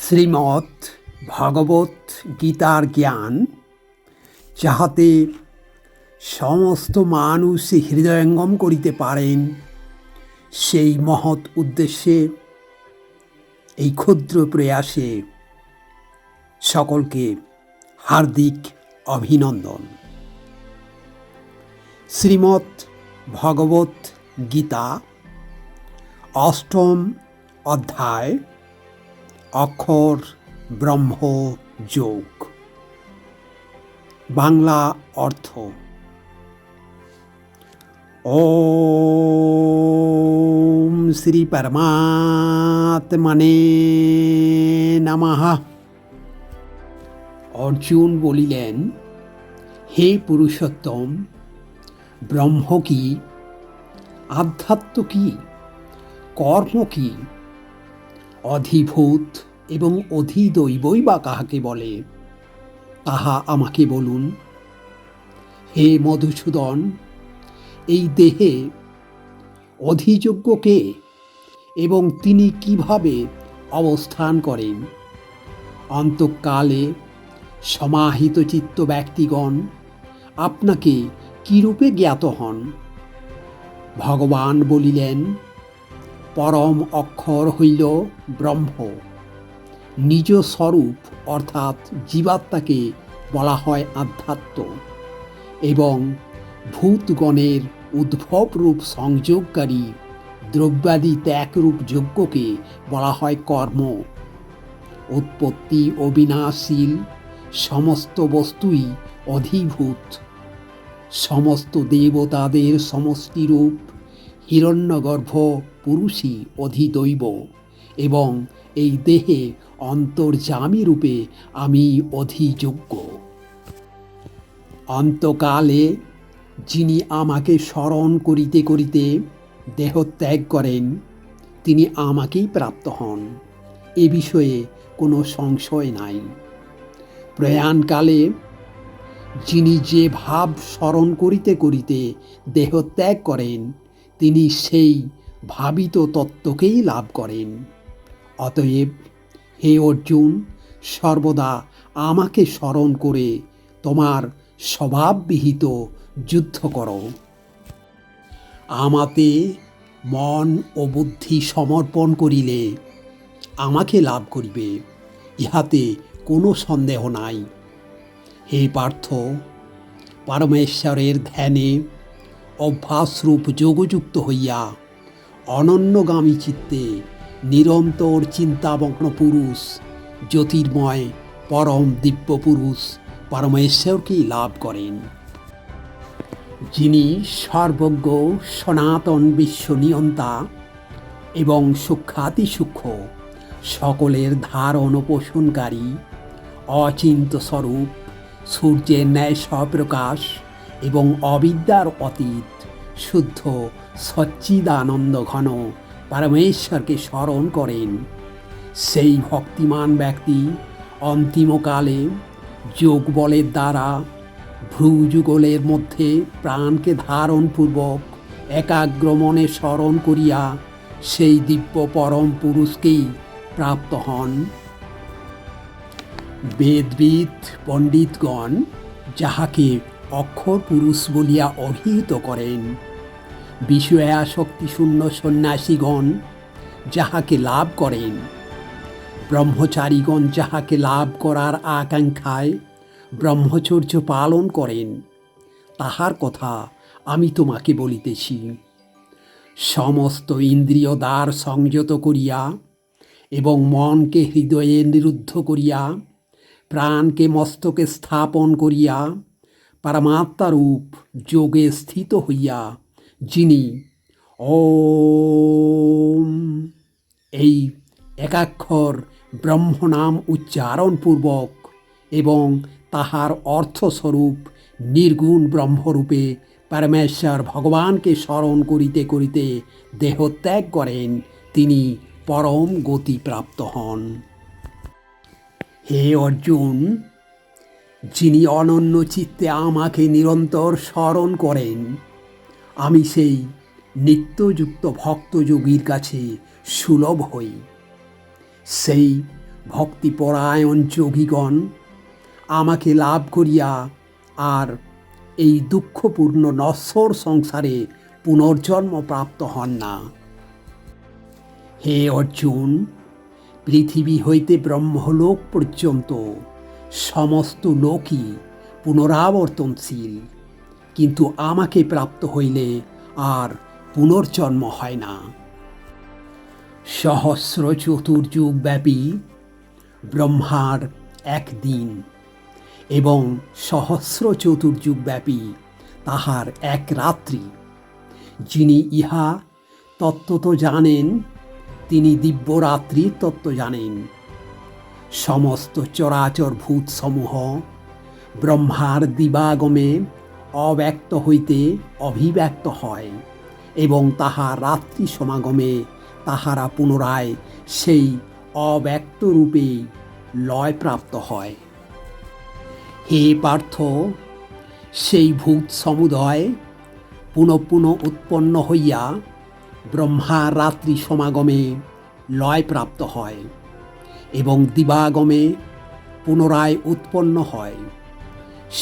শ্রীমৎ ভাগবত গীতার জ্ঞান যাহাতে সমস্ত মানুষ হৃদয়ঙ্গম করিতে পারেন, সেই মহৎ উদ্দেশ্যে এই ক্ষুদ্র প্রয়াসে সকলকে হার্দিক অভিনন্দন। শ্রীমৎ ভগবত গীতা অষ্টম অধ্যায় অক্ষর ব্রহ্ম যোগ। বাংলা অর্থ: ওম শ্রী পরমাত্মনে নমঃ। অর্জুন বলিলেন, হে পুরুষোত্তম, ব্রহ্ম কি, আধ্যাত্ম কি, কর্ম কি, অধিভূত এবং অধিদৈবই বা কাহাকে বলে, তাহা আমাকে বলুন। হে মধুসূদন, এই দেহে অধিযোগ্য কে এবং তিনি কিভাবে অবস্থান করেন? অন্তকালে সমাহিত চিত্ত ব্যক্তিগণ আপনাকে কিরূপে জ্ঞাত হন? ভগবান বলিলেন, পরম অক্ষর হইল ব্রহ্ম। নিজ স্বরূপ অর্থাৎ জীবাত্মাকে বলা হয় আধ্যাত্ম, এবং ভূতগণের উদ্ভবরূপ সংযোগকারী দ্রব্যাদি ত্যাগরূপ যজ্ঞকে বলা হয় কর্ম। উৎপত্তি ও বিনাশশীল সমস্ত বস্তুই অধিভূত। সমস্ত দেবতাদের সমষ্টিরূপ হিরণ্যগর্ভ পুরুষই অধিদৈব, এবং এই দেহে অন্তর্যামী রূপে আমি অধিযোগ্য। অন্তকালে যিনি আমাকে স্মরণ করিতে করিতে দেহত্যাগ করেন, তিনি আমাকেই প্রাপ্ত হন, এ বিষয়ে কোনো সংশয় নাই। প্রয়াণকালে যিনি যে ভাব স্মরণ করিতে করিতে দেহত্যাগ করেন, তিনি সেই ভাবিত তত্ত্বকেই লাভ করেন। অতএব হে অর্জুন, সর্বদা আমাকে স্মরণ করে তোমার স্বভাববিহিত যুদ্ধ করো। আমাতে মন ও বুদ্ধি সমর্পণ করিলে আমাকে লাভ করিবে, ইহাতে কোনো সন্দেহ নাই। হে পার্থ, পরমেশ্বরের ধ্যানে অভ্যাসরূপ যোগযুক্ত হইয়া অনন্যগামী চিত্তে নিরন্তর চিন্তামগ্ন পুরুষ, জ্যোতির্ময় পরম দিব্য পুরুষ পরমেশ্বরকেই লাভ করেন। যিনি সর্বজ্ঞ সনাতন বিশ্বনিয়ন্তা এবং সূক্ষ্মাতিসূক্ষ্ম সকলের ধারণ পোষণকারী, অচিন্ত স্বরূপ, সূর্যের ন্যায় স্বপ্রকাশ এবং অবিদ্যার অতীত শুদ্ধ সচ্চিদানন্দ ঘন পরমেশ্বরকে স্মরণ করেন, সেই ভক্তিমান ব্যক্তি অন্তিমকালে যোগ বলের দ্বারা ভ্রুযুগলের মধ্যে প্রাণকে ধারণপূর্বক একাগ্র মনে স্মরণ করিয়া সেই দিব্য পরম পুরুষকেই প্রাপ্ত হন। বেদবিদ পণ্ডিতগণ যাহাকে অক্ষর পুরুষ বলিয়া অভিহিত করেন, বিষয়াসক্তিশূন্য সন্ন্যাসীগণ যাহাকে লাভ করেন, ব্রহ্মচারীগণ যাহাকে লাভ করার আকাঙ্ক্ষায় ব্রহ্মচর্য পালন করেন, তাহার কথা আমি তোমাকে বলিতেছি। সমস্ত ইন্দ্রিয় দ্বার সংযত করিয়া এবং মনকে হৃদয়ে নিরুদ্ধ করিয়া প্রাণকে মস্তকে স্থাপন করিয়া পরমাত্মারূপ যোগে স্থিত হইয়া যিনি ওম এই একাক্ষর ব্রহ্মনাম উচ্চারণপূর্বক এবং তাহার অর্থস্বরূপ নির্গুণ ব্রহ্মরূপে পরমেশ্বর ভগবানকে স্মরণ করিতে করিতে দেহত্যাগ করেন, তিনি পরম গতিপ্রাপ্ত হন। হে অর্জুন, যিনি অনন্য চিত্তে আমাকে নিরন্তর স্মরণ করেন, আমি সেই নিত্যযুক্ত ভক্তযোগীর কাছে সুলভ হই। সেই ভক্তিপরায়ণ যোগীগণ আমাকে লাভ করিয়া আর এই দুঃখপূর্ণ নশ্বর সংসারে পুনর্জন্ম প্রাপ্ত হন না। হে অর্জুন, পৃথিবী হইতে ব্রহ্মলোক পর্যন্ত সমস্ত লোকই পুনরাবর্তনশীল, কিন্তু আমাকে প্রাপ্ত হইলে আর পুনর্জন্ম হয় না। সহস্র চতুর্যুগ ব্যাপী ব্রহ্মার একদিন এবং সহস্র চতুর্যুগ ব্যাপী তাহার এক রাত্রি। যিনি ইহা তত্ত্বত জানেন তিনি দিব্যরাত্রির তত্ত্ব জানেন। সমস্ত চরাচর ভূতসমূহ ব্রহ্মার দিবাগমে অব্যক্ত হইতে অভিব্যক্ত হয় এবং তাহার রাত্রি সমাগমে তাহারা পুনরায় সেই অব্যক্ত রূপে লয়প্রাপ্ত হয়। হে পার্থ, সেই ভূত সমুদয় পুনঃ পুনঃ উৎপন্ন হইয়া ব্রহ্মার রাত্রি সমাগমে লয়প্রাপ্ত হয় এবং দিবাগমে পুনরায় উৎপন্ন হয়।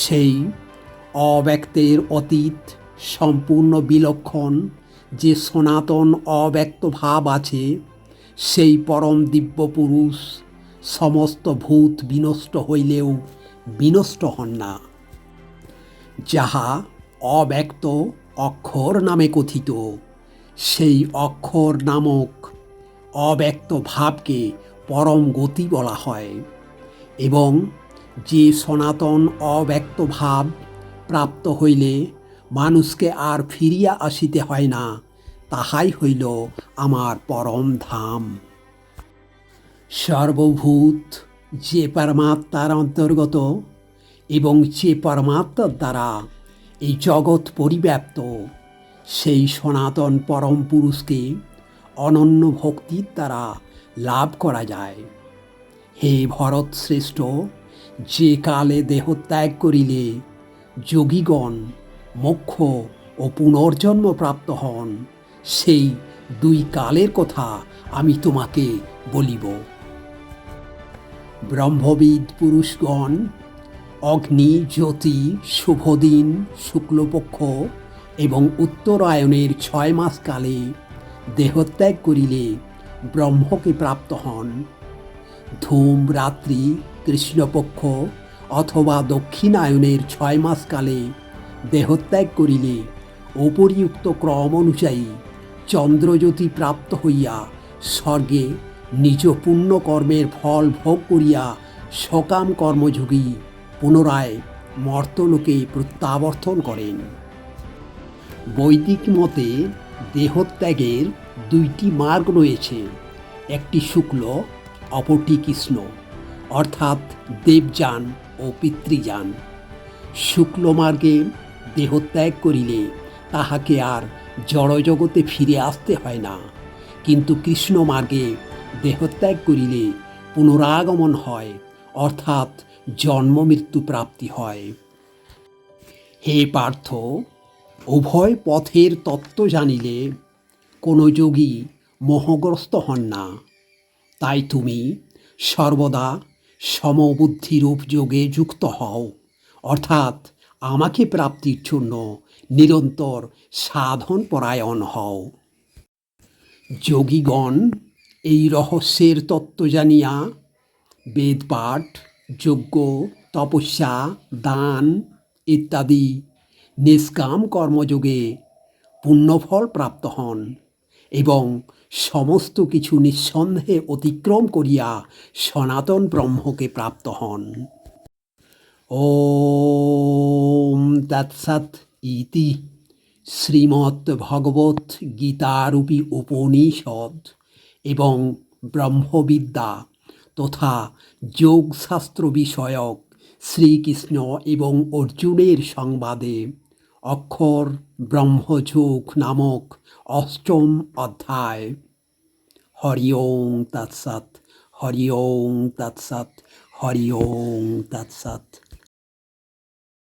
সেই অব্যক্তের অতীত সম্পূর্ণ বিলক্ষণ যে সনাতন অব্যক্ত ভাব আছে, সেই পরম দিব্য পুরুষ সমস্ত ভূত বিনষ্ট হইলেও বিনষ্ট হন না। যাহা অব্যক্ত অক্ষর নামে কথিত, সেই অক্ষর নামক অব্যক্ত ভাবকে পরম গতি বলা হয় এবং যে সনাতন অব্যক্ত ভাব প্রাপ্ত হইলে মানুষকে আর ফিরিয়া আসিতে হয় না, তাহাই হইল আমার পরম ধাম। সর্বভূত যে পরমাত্মার অন্তর্গত এবং যে পরমাত্মার দ্বারা এই জগৎ পরিব্যাপ্ত, সেই সনাতন পরম পুরুষকে অনন্য ভক্তির দ্বারা লাভ করা যায়। হে ভরত শ্রেষ্ঠ, যে কালে দেহত্যাগ করিলে যোগীগণ মোক্ষ ও পুনর্জন্ম প্রাপ্ত হন, সেই দুই কালের কথা আমি তোমাকে বলিব। ব্রহ্মবিদ পুরুষগণ অগ্নি, জ্যোতি, শুভদিন, শুক্লপক্ষ এবং উত্তরায়ণের 6 মাস কালে দেহত্যাগ করিলে ব্রহ্মকে প্রাপ্ত হন। ধূম, রাত্রি, কৃষ্ণপক্ষ অথবা দক্ষিণায়নের 6 মাস কালে দেহত্যাগ করিলে উপরিউক্ত ক্রম অনুযায়ী চন্দ্রজ্যোতি প্রাপ্ত হইয়া স্বর্গে নিজ পুণ্যকর্মের ফল ভোগ করিয়া সকাম কর্মযোগী পুনরায় মর্তলোকে প্রত্যাবর্তন করেন। বৈদিক মতে দেহত্যাগের 2টি মার্গ রয়েছে, একটি শুক্ল, অপরটি কৃষ্ণ, অর্থাৎ দেবযান ও পিতৃযান। শুক্ল মার্গে দেহত্যাগ করিলে তাহাকে আর জড়জগতে ফিরে আসতে হয় না, কিন্তু কৃষ্ণ মার্গে দেহত্যাগ করিলে পুনরাগমন হয়, অর্থাৎ জন্ম মৃত্যু প্রাপ্তি হয়। হে পার্থ, উভয় পথের তত্ত্ব জানিলে কোনো যোগী মোহগ্রস্ত হন না। তাই তুমি সর্বদা সমবুদ্ধিরূপ যোগে যুক্ত হও, অর্থাৎ আমাকে প্রাপ্তির জন্য নিরন্তর সাধন পরায়ণ হও। যোগীগণ এই রহস্যের তত্ত্ব জানিয়া বেদপাঠ, যজ্ঞ, তপস্যা, দান ইত্যাদি নিষ্কাম কর্মযোগে পুণ্যফল প্রাপ্ত হন এবং সমস্ত কিছু নিঃসন্দেহে অতিক্রম করিয়া সনাতন ব্রহ্মকে প্রাপ্ত হন। ওম তৎসৎ ইতি শ্রীমদ্ ভগবত গীতারূপী উপনিষদ এবং ব্রহ্মবিদ্যা তথা যোগশাস্ত্র বিষয়ক শ্রীকৃষ্ণ এবং অর্জুনের সংবাদে অক্ষর ব্রহ্মযোগ নামক 8ম অধ্যায়। হরি ওং তৎসৎ, হরি ওং তৎসৎ, হরি ওং তৎসৎ।